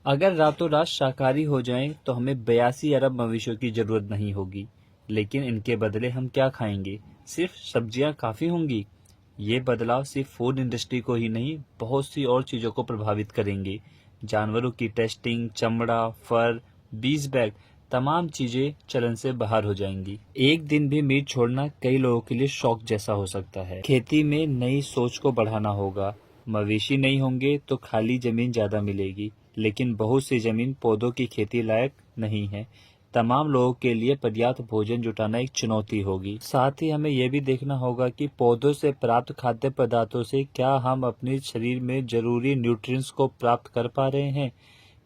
अगर रातों रात शाकाहारी हो जाएं तो हमें 82 अरब मवेशियों की ज़रूरत नहीं होगी, लेकिन इनके बदले हम क्या खाएंगे? सिर्फ सब्जियां काफ़ी होंगी? ये बदलाव सिर्फ फूड इंडस्ट्री को ही नहीं, बहुत सी और चीज़ों को प्रभावित करेंगे। जानवरों की टेस्टिंग, चमड़ा, फर, बीज बैग, तमाम चीज़ें चलन से बाहर हो जाएंगी। एक दिन भी मीट छोड़ना कई लोगों के लिए शौक जैसा हो सकता है। खेती में नई सोच को बढ़ाना होगा। मवेशी नहीं होंगे तो खाली जमीन ज़्यादा मिलेगी, लेकिन बहुत सी जमीन पौधों की खेती लायक नहीं है। तमाम लोगों के लिए पर्याप्त भोजन जुटाना एक चुनौती होगी। साथ ही हमें यह भी देखना होगा कि पौधों से प्राप्त खाद्य पदार्थों से क्या हम अपने शरीर में जरूरी न्यूट्रिएंट्स को प्राप्त कर पा रहे हैं।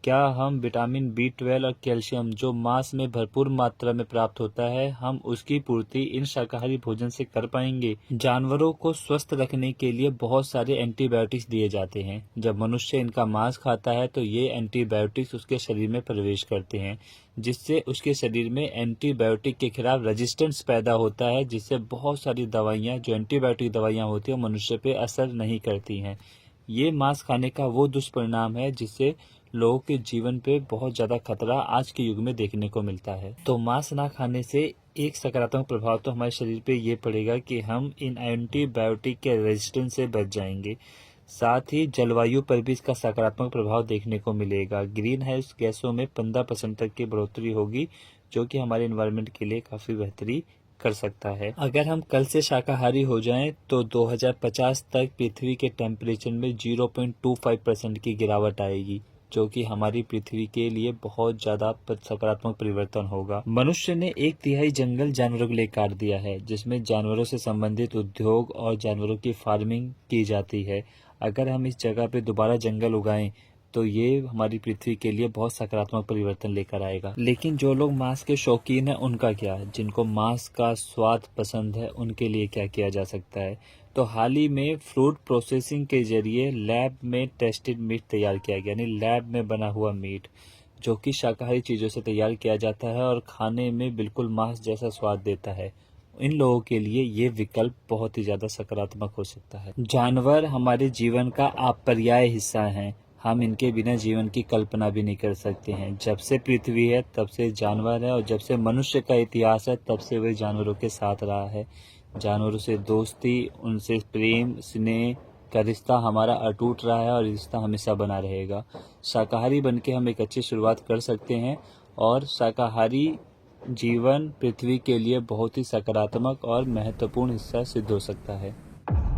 क्या हम विटामिन B12 और कैल्शियम जो मांस में भरपूर मात्रा में प्राप्त होता है, हम उसकी पूर्ति इन शाकाहारी भोजन से कर पाएंगे। जानवरों को स्वस्थ रखने के लिए बहुत सारे एंटीबायोटिक्स दिए जाते हैं। जब मनुष्य इनका मांस खाता है तो ये एंटीबायोटिक्स उसके शरीर में प्रवेश करते हैं, जिससे उसके शरीर में एंटीबायोटिक के खिलाफ रेजिस्टेंस पैदा होता है, जिससे बहुत सारी दवाइयाँ जो एंटीबायोटिक दवाइयाँ होती हैं मनुष्य पे असर नहीं करती हैं। ये मांस खाने का वो दुष्परिणाम है जिससे लोगों के जीवन पे बहुत ज़्यादा खतरा आज के युग में देखने को मिलता है। तो मांस ना खाने से एक सकारात्मक प्रभाव तो हमारे शरीर पे ये पड़ेगा कि हम इन एंटीबायोटिक के रेजिस्टेंस से बच जाएंगे। साथ ही जलवायु पर भी इसका सकारात्मक प्रभाव देखने को मिलेगा। ग्रीन हाउस गैसों में 15% तक की बढ़ोतरी होगी, जो कि हमारे एनवायरनमेंट के लिए काफ़ी बेहतरी कर सकता है। अगर हम कल से शाकाहारी हो जाएं तो 2050 तक पृथ्वी के टेम्परेचर में 0.25% की गिरावट आएगी, जो कि हमारी पृथ्वी के लिए बहुत ज़्यादा सकारात्मक परिवर्तन होगा। मनुष्य ने 1/3 जंगल जानवरों के लिए काट दिया है, जिसमें जानवरों से संबंधित उद्योग और जानवरों की फार्मिंग की जाती है। अगर हम इस जगह पे दोबारा जंगल उगाएं तो ये हमारी पृथ्वी के लिए बहुत सकारात्मक परिवर्तन लेकर आएगा। लेकिन जो लोग मांस के शौकीन हैं उनका क्या? जिनको मांस का स्वाद पसंद है उनके लिए क्या किया जा सकता है? तो हाल ही में फूड प्रोसेसिंग के जरिए लैब में टेस्टेड मीट तैयार किया गया, यानी लैब में बना हुआ मीट, जो कि शाकाहारी चीज़ों से तैयार किया जाता है और खाने में बिल्कुल मांस जैसा स्वाद देता है। इन लोगों के लिए ये विकल्प बहुत ही ज़्यादा सकारात्मक हो सकता है। जानवर हमारे जीवन का अपर्याय हिस्सा हैं। हम इनके बिना जीवन की कल्पना भी नहीं कर सकते हैं। जब से पृथ्वी है तब से जानवर है, और जब से मनुष्य का इतिहास है तब से वे जानवरों के साथ रहा है। जानवरों से दोस्ती, उनसे प्रेम स्नेह का रिश्ता हमारा अटूट रहा है और रिश्ता हमेशा बना रहेगा। शाकाहारी बन के हम एक अच्छी शुरुआत कर सकते हैं, और शाकाहारी जीवन पृथ्वी के लिए बहुत ही सकारात्मक और महत्वपूर्ण हिस्सा सिद्ध हो सकता है।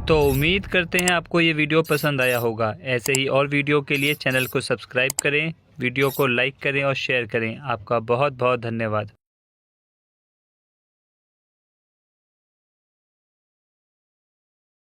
तो उम्मीद करते हैं आपको ये वीडियो पसंद आया होगा। ऐसे ही और वीडियो के लिए चैनल को सब्सक्राइब करें, वीडियो को लाइक करें और शेयर करें। आपका बहुत बहुत धन्यवाद।